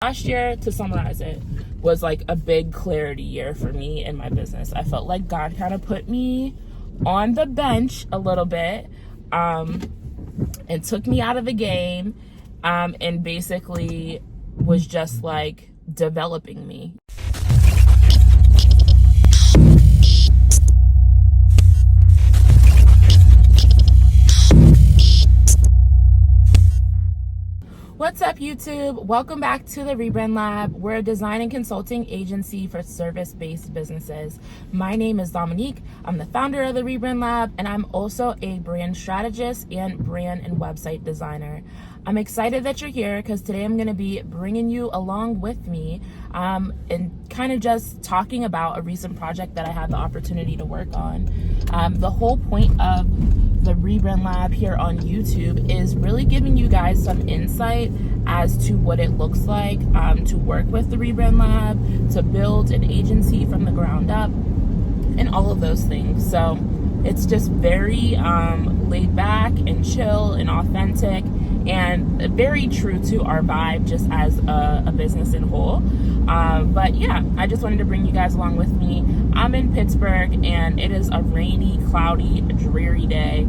Last year, to summarize it, was like a big clarity year for me in my business. I felt like God kind of put me on the bench a little bit, and took me out of the game, and basically was just like developing me. What's up, YouTube? Welcome back to the Rebrand Lab. We're a design and consulting agency for service-based businesses. My name is Dominique. I'm the founder of the Rebrand Lab, and I'm also a brand strategist and brand and website designer. I'm excited that you're here because today I'm going to be bringing you along with me and kind of just talking about a recent project that I had the opportunity to work on. The whole point of the Rebrand Lab here on YouTube is really giving you guys some insight as to what it looks like to work with the Rebrand Lab, to build an agency from the ground up, and all of those things. So it's just very laid back and chill and authentic and very true to our vibe just as a business in whole. But yeah, I just wanted to bring you guys along with me. I'm in Pittsburgh and it is a rainy, cloudy, dreary day.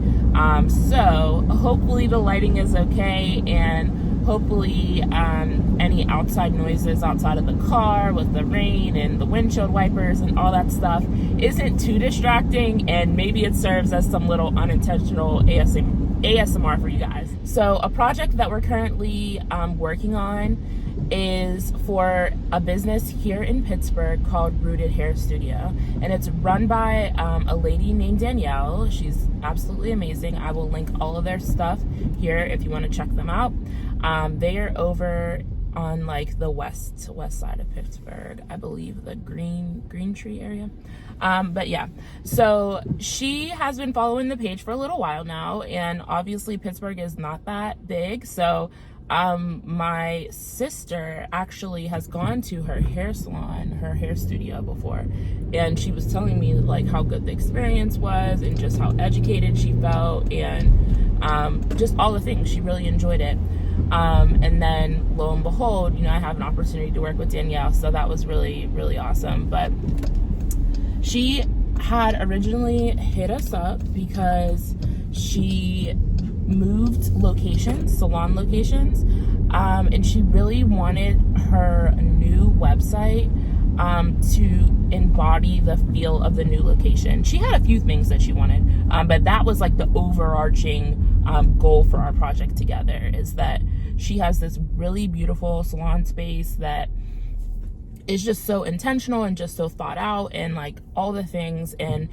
So hopefully the lighting is okay, and hopefully any outside noises outside of the car with the rain and the windshield wipers and all that stuff isn't too distracting, and maybe it serves as some little unintentional ASMR for you guys. So a project that we're currently working on is for a business here in Pittsburgh called Rooted Hair Studio, and it's run by a lady named Danielle. She's absolutely amazing. I will link all of their stuff here if you want to check them out. They are over on like the west side of Pittsburgh, I believe, the Green Tree area. But yeah, so she has been following the page for a little while now, and obviously Pittsburgh is not that big, so my sister actually has gone to her hair salon, her hair studio before, and she was telling me like how good the experience was and just how educated she felt, and just all the things. She really enjoyed it. And then lo and behold, I have an opportunity to work with Danielle, so that was really, really awesome. But she had originally hit us up because she moved locations, salon locations, and she really wanted her new website to embody the feel of the new location. She had a few things that she wanted, but that was like the overarching goal for our project together, is that she has this really beautiful salon space that is just so intentional and just so thought out and like all the things. And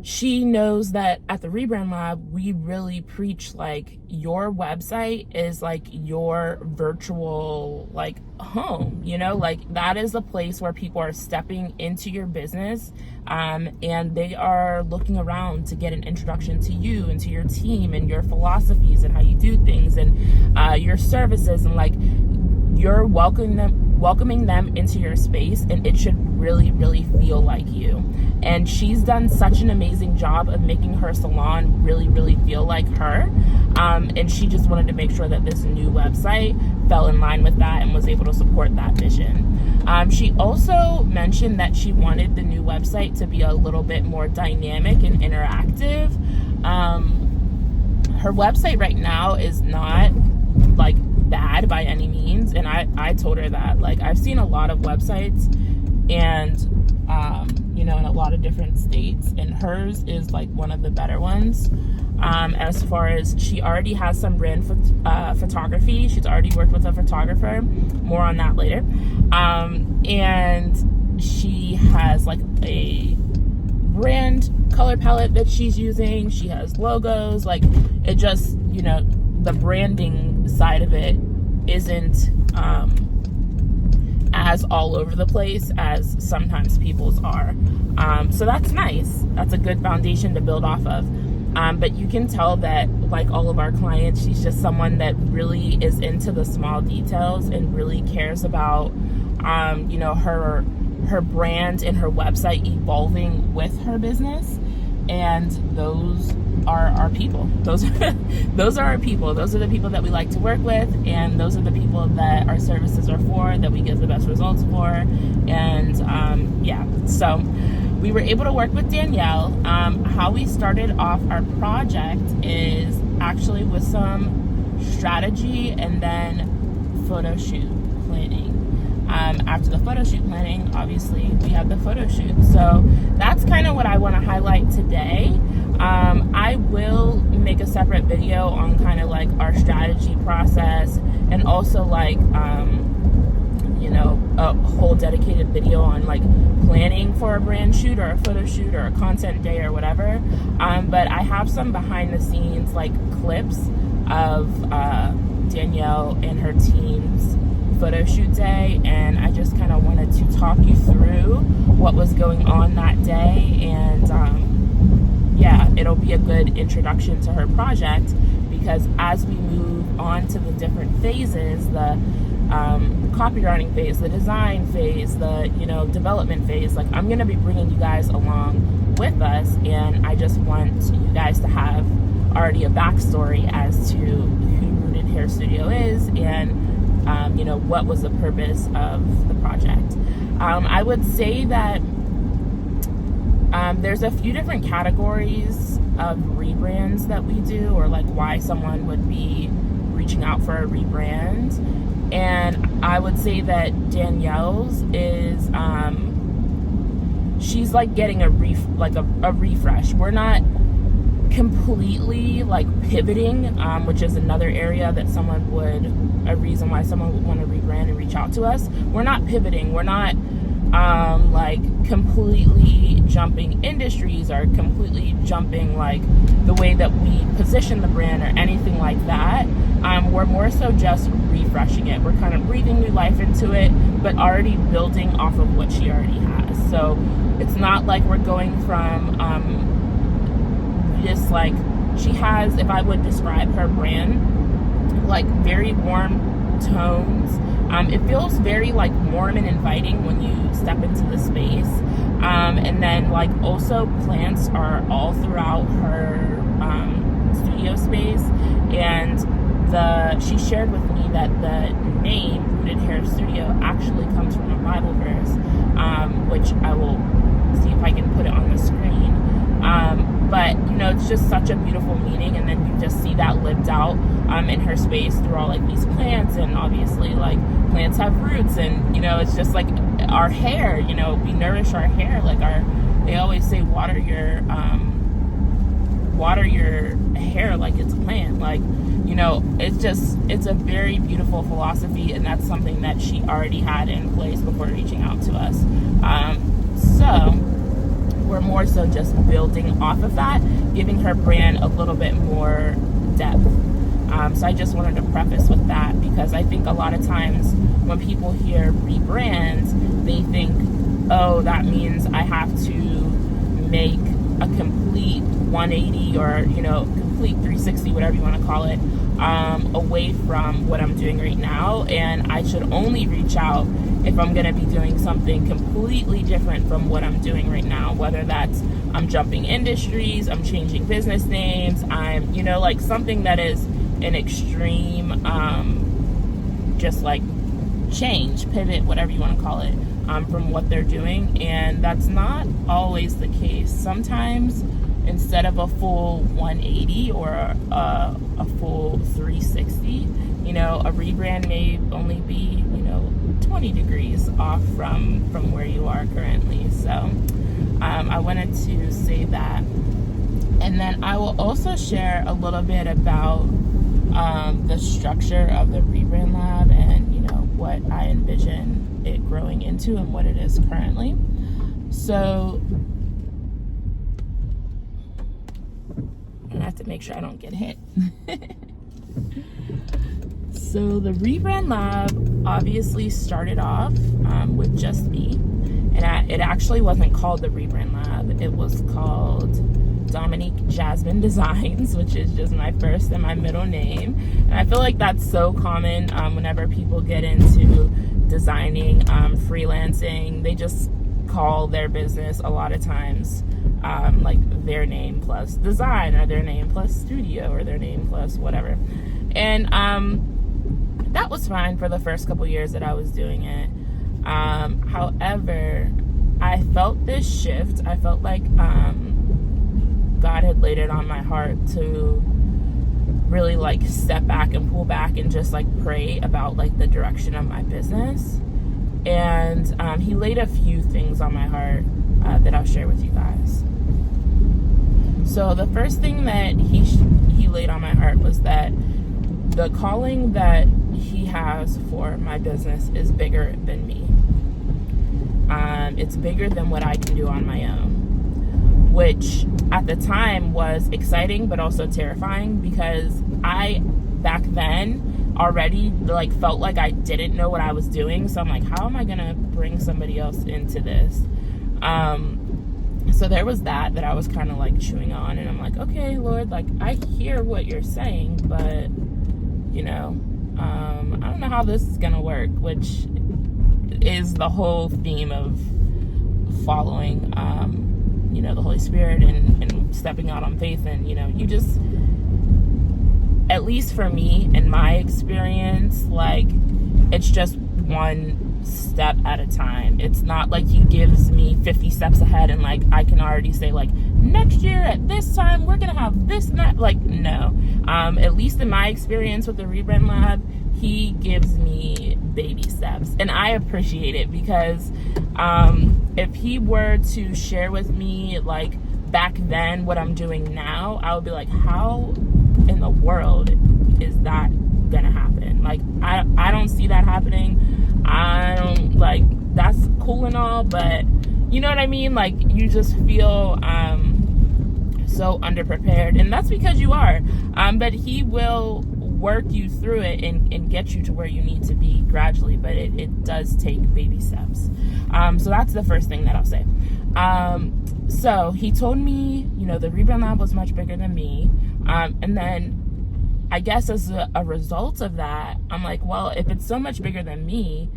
she knows that at the Rebrand Lab, we really preach like your website is like your virtual like home, like that is the place where people are stepping into your business, and they are looking around to get an introduction to you and to your team and your philosophies and how you do things and your services, and like you're welcoming them into your space, and it should really, really feel like you. And she's done such an amazing job of making her salon really, really feel like her. And she just wanted to make sure that this new website fell in line with that and was able to support that vision. She also mentioned that she wanted the new website to be a little bit more dynamic and interactive. Her website right now is not like bad by any means, and I told her that like I've seen a lot of websites and in a lot of different states, and hers is like one of the better ones, as far as she already has some brand photography. She's already worked with a photographer, more on that later, and she has like a brand color palette that she's using. She has logos, like it just, the branding side of it isn't as all over the place as sometimes people's are. So that's nice. That's a good foundation to build off of. But you can tell that, like all of our clients, she's just someone that really is into the small details and really cares about, her brand and her website evolving with her business. And those are our people. Those are our people. Those are the people that we like to work with, and those are the people that our services are for, that we get the best results for. And so we were able to work with Danielle. How we started off our project is actually with some strategy and then photo shoot planning. After the photo shoot planning, obviously we have the photo shoot. So that's kind of what I want to highlight today. I will make a separate video on kind of like our strategy process, and also like a whole dedicated video on like planning for a brand shoot or a photo shoot or a content day or whatever. But I have some behind the scenes like clips of Danielle and her team's photo shoot day, and I just kind of wanted to talk you through what was going on that day. And it'll be a good introduction to her project, because as we move on to the different phases, the copywriting phase, the design phase, the development phase, like I'm gonna be bringing you guys along with us, and I just want you guys to have already a backstory as to who Rooted Hair Studio is, and what was the purpose of the project. I would say that there's a few different categories of rebrands that we do, or like why someone would be reaching out for a rebrand. And I would say that Danielle's is she's like getting a refresh. We're not completely like pivoting, which is another area that a reason why someone would want to rebrand and reach out to us. We're not pivoting. We're not like completely jumping industries or completely jumping like the way that we position the brand or anything like that. We're more so just refreshing it. We're kind of breathing new life into it, but already building off of what she already has. So it's not like we're going from just like, she has, if I would describe her brand, like very warm tones. It feels very like warm and inviting when you step into the space. And then like also plants are all throughout her studio space. And she shared with me that the name Rooted Hair Studio actually comes from a Bible verse, which I will see if I can put it on the screen. But it's just such a beautiful meaning, and then you just see that lived out in her space through all like these plants. And obviously like plants have roots, and it's just like our hair, we nourish our hair, like they always say water your hair like it's a plant, like it's a very beautiful philosophy, and that's something that she already had in place before reaching out to us. So we're more so just building off of that, giving her brand a little bit more depth. So I just wanted to preface with that, because I think a lot of times when people hear rebrand, they think, oh, that means I have to make a complete 180 or complete 360, whatever you want to call it, away from what I'm doing right now, and I should only reach out if I'm going to be doing something completely different from what I'm doing right now, whether that's I'm jumping industries, I'm changing business names, I'm like something that is an extreme just like change, pivot, whatever you want to call it, from what they're doing. And that's not always the case. Sometimes instead of a full 180 or a full 360, a rebrand may only be 20 degrees off from where you are currently. So I wanted to say that. And then I will also share a little bit about the structure of the Rebrand Lab, and what I envision it growing into and what it is currently. So I have to make sure I don't get hit. So the Rebrand Lab obviously started off with just me, and it actually wasn't called the Rebrand Lab. It was called Dominique Jasmine Designs, which is just my first and my middle name. And I feel like that's so common whenever people get into designing, freelancing. They just call their business a lot of times like their name plus design, or their name plus studio, or their name plus whatever. And that was fine for the first couple years that I was doing it. However, I felt this shift. I felt like God had laid it on my heart to really like step back and pull back and just like pray about like the direction of my business. And he laid a few things on my heart that I'll share with you guys. So the first thing that he laid on my heart was that the calling that he has for my business is bigger than me. It's bigger than what I can do on my own, which at the time was exciting but also terrifying, because I back then already like felt like I didn't know what I was doing. So I'm like, how am I gonna bring somebody else into this? So there was that I was kind of like chewing on, and I'm like, okay, Lord, like I hear what you're saying, but you know, I don't know how this is gonna work, which is the whole theme of following you know, the Holy Spirit and stepping out on faith. And you know, you just, at least for me in my experience, like it's just one step at a time. It's not like he gives me 50 steps ahead and like I can already say like next year at this time we're gonna have this and that. Like no, at least in my experience with the Rebrand Lab, he gives me baby steps, and I appreciate it, because if he were to share with me like back then what I'm doing now, I would be like, how in the world is that gonna happen? Like I don't see that happening. I don't, like, that's cool and all, but you know what I mean? Like you just feel so underprepared, and that's because you are, but he will work you through it and get you to where you need to be gradually, but it does take baby steps. So that's the first thing that I'll say. So he told me, you know, the Rebrand Lab was much bigger than me, and then I guess as a result of that, I'm like, well, if it's so much bigger than me,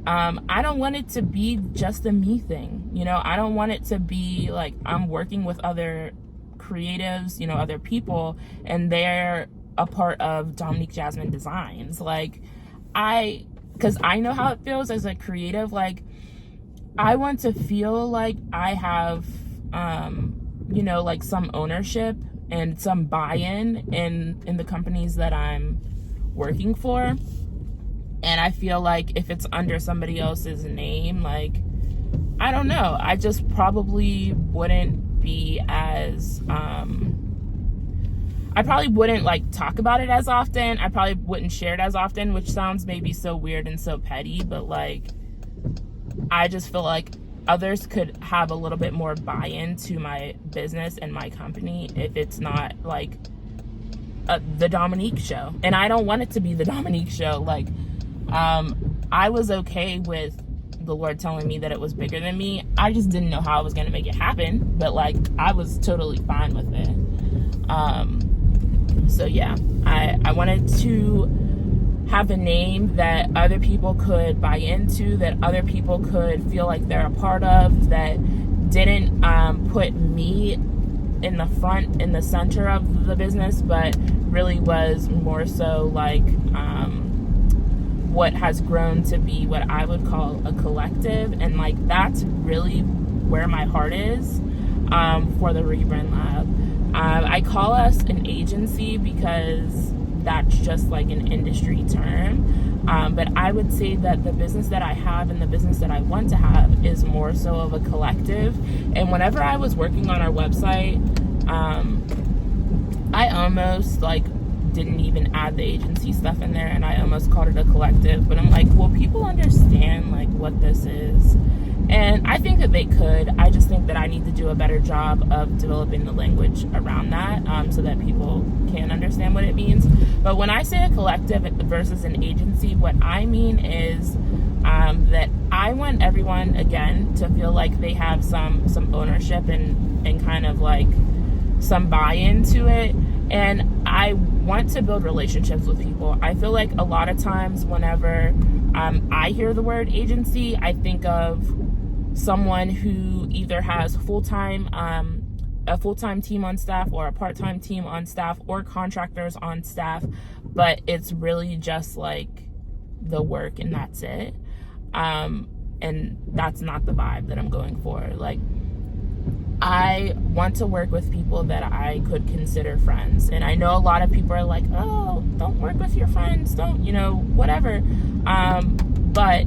I don't want it to be just a me thing. You know, I don't want it to be like I'm working with other creatives, you know, other people, and they're a part of Dominique Jasmine Designs. Like because I know how it feels as a creative. Like I want to feel like I have, you know, like some ownership and some buy-in in the companies that I'm working for. And I feel like if it's under somebody else's name, like, I don't know, I just probably wouldn't be as, I probably wouldn't like talk about it as often. I probably wouldn't share it as often, which sounds maybe so weird and so petty, but like, I just feel like others could have a little bit more buy-in to my business and my company if it's not like the Dominique show. And I don't want it to be the Dominique show. Like, I was okay with the Lord telling me that it was bigger than me. I just didn't know how I was going to make it happen, but like, I was totally fine with it. So yeah, I wanted to have a name that other people could buy into, that other people could feel like they're a part of, that didn't put me in the front, in the center of the business, but really was more so like what has grown to be what I would call a collective. And like that's really where my heart is for the Rebrand Lab. I call us an agency because that's just like an industry term, but I would say that the business that I have and the business that I want to have is more so of a collective. And whenever I was working on our website, I almost like didn't even add the agency stuff in there, and I almost called it a collective. But I'm like, will people understand like what this is? And I think that they could. I just think that I need to do a better job of developing the language around that, so that people can understand what it means. But when I say a collective versus an agency, what I mean is that I want everyone, again, to feel like they have some ownership and kind of like some buy-in to it. And I want to build relationships with people. I feel like a lot of times whenever I hear the word agency, I think of someone who either has full-time a full-time team on staff or a part-time team on staff or contractors on staff, but it's really just like the work and that's it. And that's not the vibe that I'm going for. Like, I want to work with people that I could consider friends. And I know a lot of people are like, oh, don't work with your friends, don't, whatever. But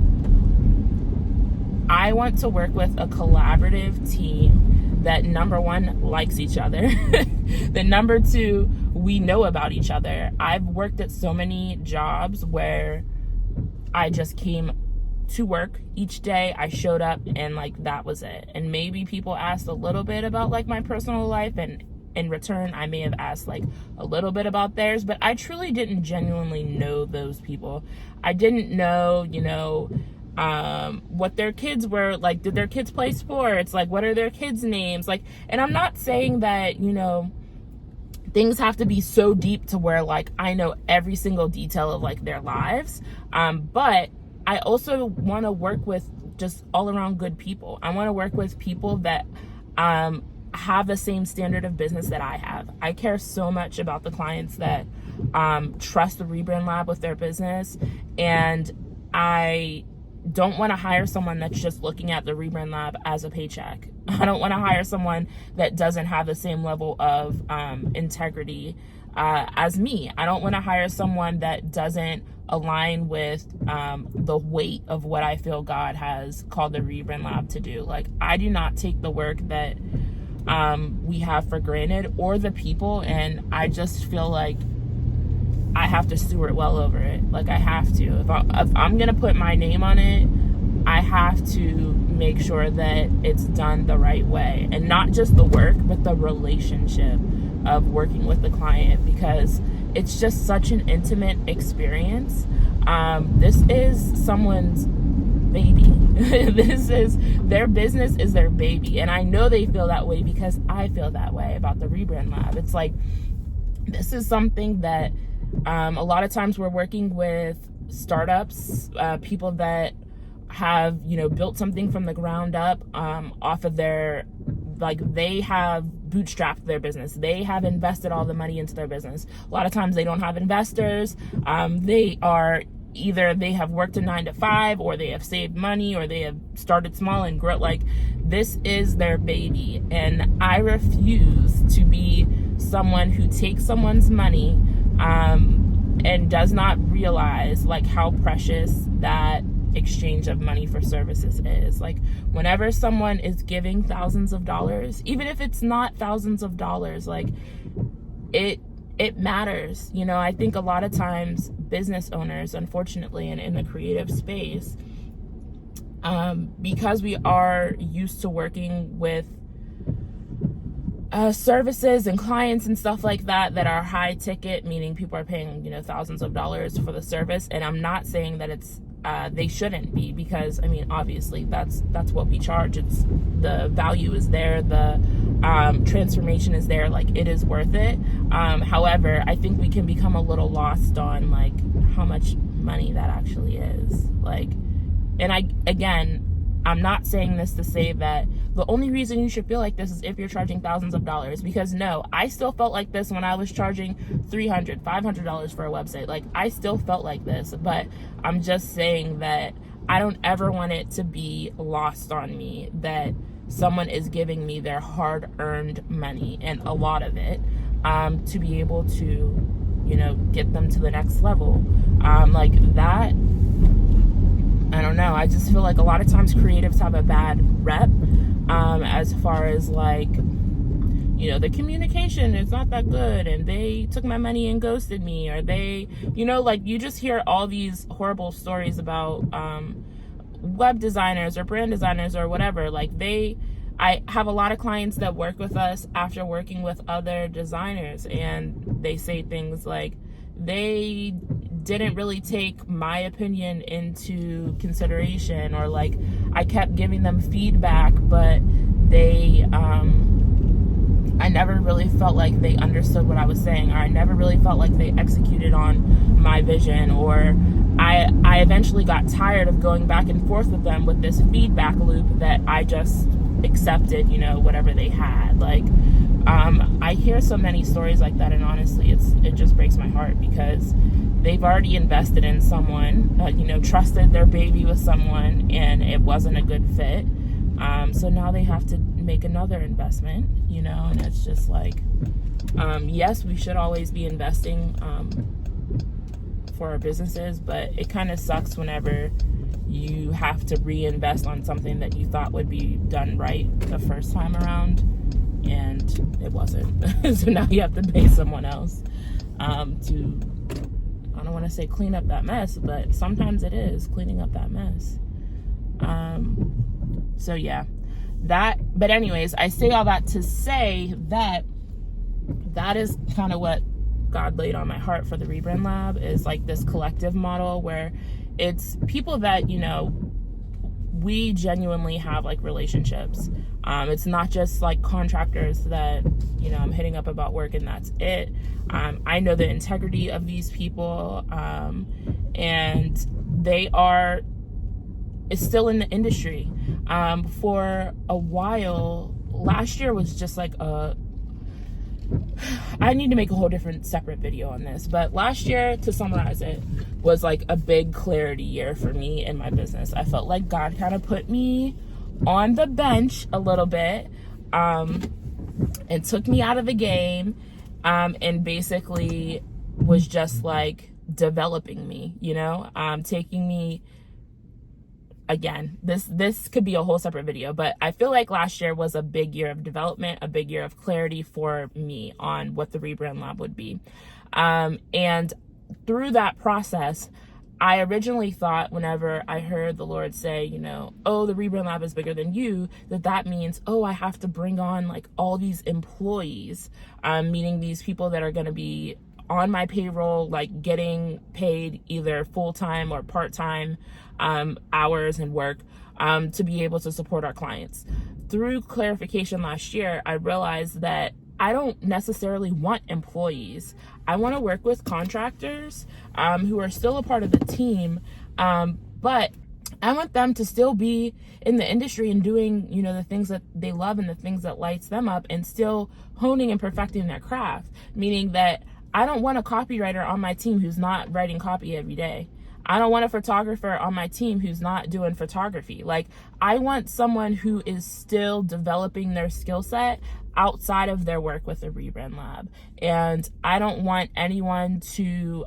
I want to work with a collaborative team that, number one, likes each other. That number two, we know about each other. I've worked at so many jobs where I just came to work each day, I showed up, and like that was it. And maybe people asked a little bit about like my personal life, and in return I may have asked like a little bit about theirs, but I truly didn't genuinely know those people. I didn't know, what their kids were like. Did their kids play sports? Like, what are their kids' names? Like, and I'm not saying that, things have to be so deep to where like I know every single detail of like their lives, but I also want to work with just all around good people. I want to work with people that have the same standard of business that I have. I care so much about the clients that trust the Rebrand Lab with their business, and I don't want to hire someone that's just looking at the Rebrand Lab as a paycheck. I don't want to hire someone that doesn't have the same level of integrity as me. I don't want to hire someone that doesn't align with the weight of what I feel God has called the Rebrand Lab to do. Like, I do not take the work that we have for granted, or the people, and I just feel like I have to steward well over it. Like, I have to. If I'm gonna put my name on it, I have to make sure that it's done the right way, and not just the work, but the relationship of working with the client, because it's just such an intimate experience. This is someone's baby. This is their business, is their baby. And I know they feel that way because I feel that way about the Rebrand Lab. It's like, this is something that a lot of times we're working with startups, people that have, built something from the ground up, off of their, like, they have bootstrapped their business. They have invested all the money into their business. A lot of times they don't have investors. They are either they have worked a 9-to-5, or they have saved money, or they have started small and grow. Like, this is their baby. And I refuse to be someone who takes someone's money, and does not realize like how precious that exchange of money for services is. Like, whenever someone is giving thousands of dollars, even if it's not thousands of dollars, like it matters. I think a lot of times business owners, unfortunately, and in the creative space, because we are used to working with services and clients and stuff like that are high ticket, meaning people are paying thousands of dollars for the service. And I'm not saying that it's they shouldn't be, because obviously that's what we charge. It's the value is there, the transformation is there, like it is worth it. However, I think we can become a little lost on like how much money that actually is. Like, and I'm not saying this to say that the only reason you should feel like this is if you're charging thousands of dollars, because no, I still felt like this when I was charging $300, $500 for a website. Like, I still felt like this, but I'm just saying that I don't ever want it to be lost on me that someone is giving me their hard-earned money, and a lot of it, to be able to, get them to the next level. Like that, I don't know. I just feel like a lot of times creatives have a bad rep, as far as like, the communication is not that good, and they took my money and ghosted me, or they, like, you just hear all these horrible stories about web designers or brand designers or whatever. Like, I have a lot of clients that work with us after working with other designers, and they say things like they didn't really take my opinion into consideration, or like I kept giving them feedback, but they I never really felt like they understood what I was saying, or I never really felt like they executed on my vision, or I eventually got tired of going back and forth with them with this feedback loop that I just accepted, whatever they had. Like, I hear so many stories like that, and honestly, it just breaks my heart, because they've already invested in someone, trusted their baby with someone, and it wasn't a good fit. So now they have to make another investment, and it's just like, yes, we should always be investing for our businesses, but it kind of sucks whenever you have to reinvest on something that you thought would be done right the first time around, and it wasn't. So now you have to pay someone else to, I don't want to say clean up that mess, but sometimes it is cleaning up that mess. So yeah, but anyways, I say all that to say that is kind of what God laid on my heart for the Rebrand Lab, is like this collective model where it's people that, we genuinely have like relationships. It's not just like contractors that, I'm hitting up about work and that's it. I know the integrity of these people, and they are still in the industry. For a while, last year was just like I need to make a whole different separate video on this, but last year, to summarize it, was like a big clarity year for me in my business. I felt like God kind of put me on the bench a little bit, and took me out of the game, and basically was just like developing me, taking me. Again, this could be a whole separate video, but I feel like last year was a big year of development, a big year of clarity for me on what the Rebrand Lab would be. And through that process, I originally thought, whenever I heard the Lord say, oh, the Rebrand Lab is bigger than you, that means, oh, I have to bring on like all these employees, meaning these people that are going to be on my payroll, like getting paid either full-time or part-time hours and work, to be able to support our clients. Through clarification last year, I realized that I don't necessarily want employees. I want to work with contractors who are still a part of the team, but I want them to still be in the industry and doing, the things that they love and the things that lights them up, and still honing and perfecting their craft, meaning that I don't want a copywriter on my team who's not writing copy every day. I don't want a photographer on my team who's not doing photography. Like, I want someone who is still developing their skill set outside of their work with the Rebrand Lab. And I don't want anyone to,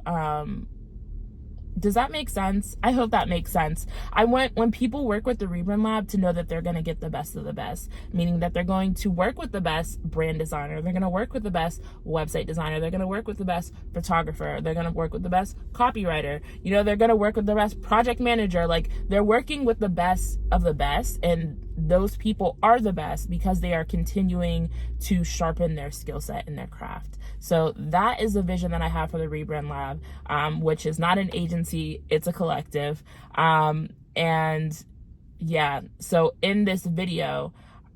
does that make sense? I hope that makes sense. I want, when people work with the Rebrand Lab, to know that they're going to get the best of the best, meaning that they're going to work with the best brand designer. They're going to work with the best website designer. They're going to work with the best photographer. They're going to work with the best copywriter. They're going to work with the best project manager. Like, they're working with the best of the best, and those people are the best because they are continuing to sharpen their skill set and their craft. So that is the vision that I have for the Rebrand Lab, which is not an agency, it's a collective. And yeah, so in this video,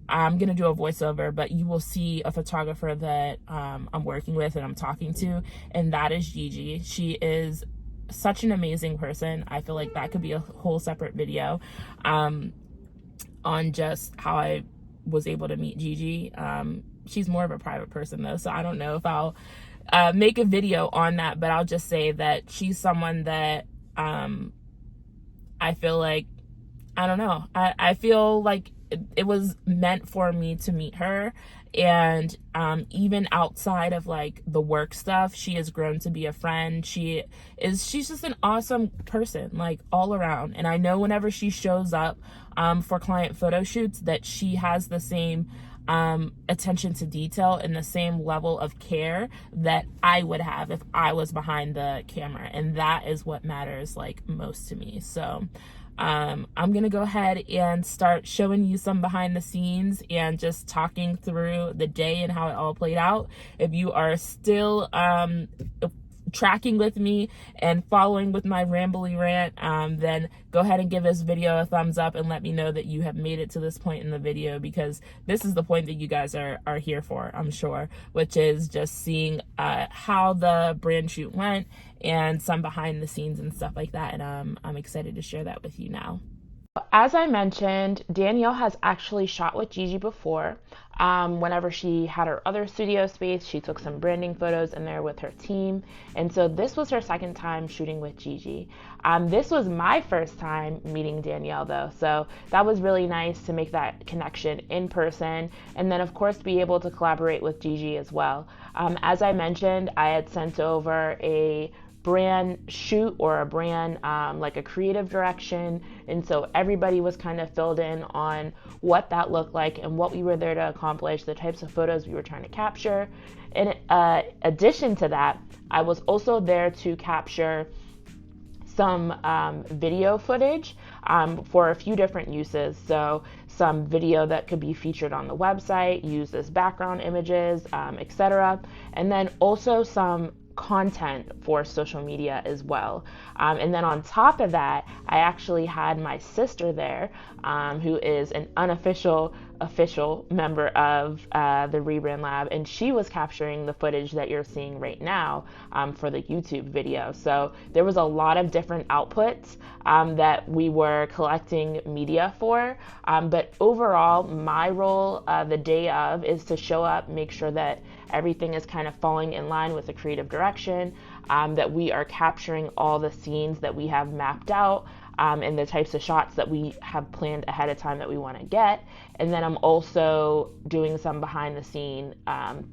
I'm going to do a voiceover, but you will see a photographer that I'm working with and I'm talking to, and that is Gigi. She is such an amazing person. I feel like that could be a whole separate video on just how I was able to meet Gigi. She's more of a private person though, so I don't know if I'll make a video on that, but I'll just say that she's someone that I feel like, I don't know, I feel like it was meant for me to meet her. And even outside of like the work stuff, she has grown to be a friend. She's just an awesome person, like all around. And I know whenever she shows up for client photo shoots, that she has the same attention to detail and the same level of care that I would have if I was behind the camera. And that is what matters like most to me. So I'm gonna go ahead and start showing you some behind the scenes and just talking through the day and how it all played out. If you are still tracking with me and following with my rambly rant, then go ahead and give this video a thumbs up and let me know that you have made it to this point in the video, because this is the point that you guys are here for, I'm sure, which is just seeing how the brand shoot went and some behind the scenes and stuff like that. And I'm excited to share that with you now. As I mentioned, Danielle has actually shot with Gigi before. Whenever she had her other studio space, she took some branding photos in there with her team. And so this was her second time shooting with Gigi. This was my first time meeting Danielle though. So that was really nice to make that connection in person. And then of course be able to collaborate with Gigi as well. As I mentioned, I had sent over a brand shoot or a brand like a creative direction, and so everybody was kind of filled in on what that looked like and what we were there to accomplish, the types of photos we were trying to capture. In addition to that, I was also there to capture some video footage for a few different uses. So some video that could be featured on the website, used as background images, etc. And then also some content for social media as well. And then on top of that, I actually had my sister there, who is an official member of the Rebrand Lab, and she was capturing the footage that you're seeing right now for the YouTube video. So there was a lot of different outputs that we were collecting media for, but overall my role the day of is to show up, make sure that everything is kind of falling in line with the creative direction, that we are capturing all the scenes that we have mapped out, and the types of shots that we have planned ahead of time that we want to get. And then I'm also doing some behind the scene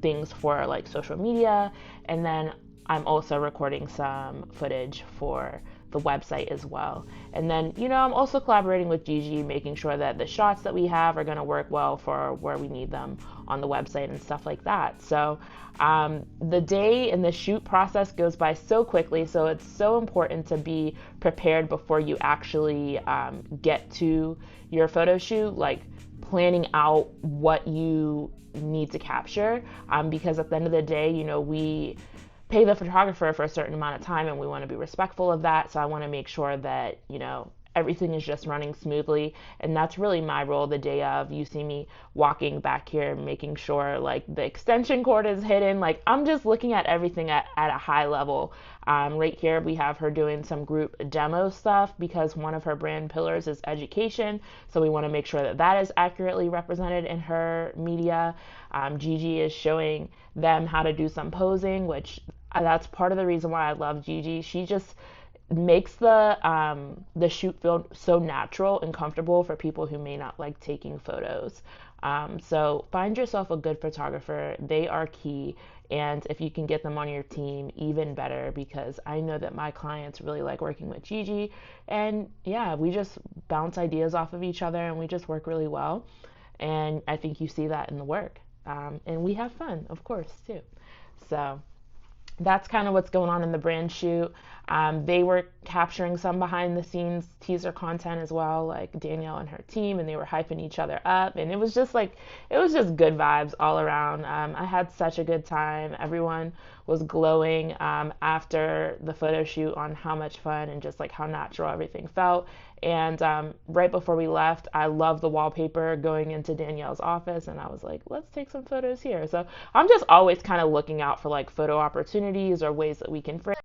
things for like social media, and then I'm also recording some footage for the website as well. And then, I'm also collaborating with Gigi, making sure that the shots that we have are going to work well for where we need them on the website and stuff like that. So the day and the shoot process goes by so quickly, so it's so important to be prepared before you actually get to your photo shoot, like planning out what you need to capture, because at the end of the day, we pay the photographer for a certain amount of time and we want to be respectful of that. So I want to make sure that, everything is just running smoothly. And that's really my role the day of. You see me walking back here, making sure like the extension cord is hidden. Like I'm just looking at everything at a high level. Right here, we have her doing some group demo stuff because one of her brand pillars is education. So we want to make sure that that is accurately represented in her media. Gigi is showing them how to do some posing, which that's part of the reason why I love Gigi. She just makes the shoot feel so natural and comfortable for people who may not like taking photos. So find yourself a good photographer. They are key. And if you can get them on your team, even better, because I know that my clients really like working with Gigi. And yeah, we just bounce ideas off of each other and we just work really well. And I think you see that in the work. And we have fun, of course, too. So that's kind of what's going on in the brand shoot. They were capturing some behind the scenes teaser content as well, like Danielle and her team, and they were hyping each other up. And it was just good vibes all around. I had such a good time. Everyone was glowing after the photo shoot on how much fun and just like how natural everything felt. And right before we left, I loved the wallpaper going into Danielle's office, and I was like, let's take some photos here. So I'm just always kind of looking out for like photo opportunities or ways that we can frame.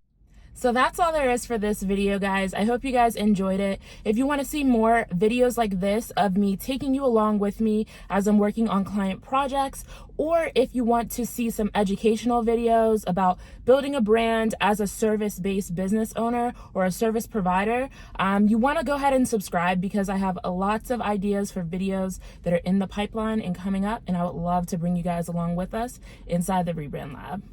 So that's all there is for this video, guys. I hope you guys enjoyed it. If you want to see more videos like this of me taking you along with me as I'm working on client projects, or if you want to see some educational videos about building a brand as a service-based business owner or a service provider, you want to go ahead and subscribe because I have lots of ideas for videos that are in the pipeline and coming up, and I would love to bring you guys along with us inside the Rebrand Lab.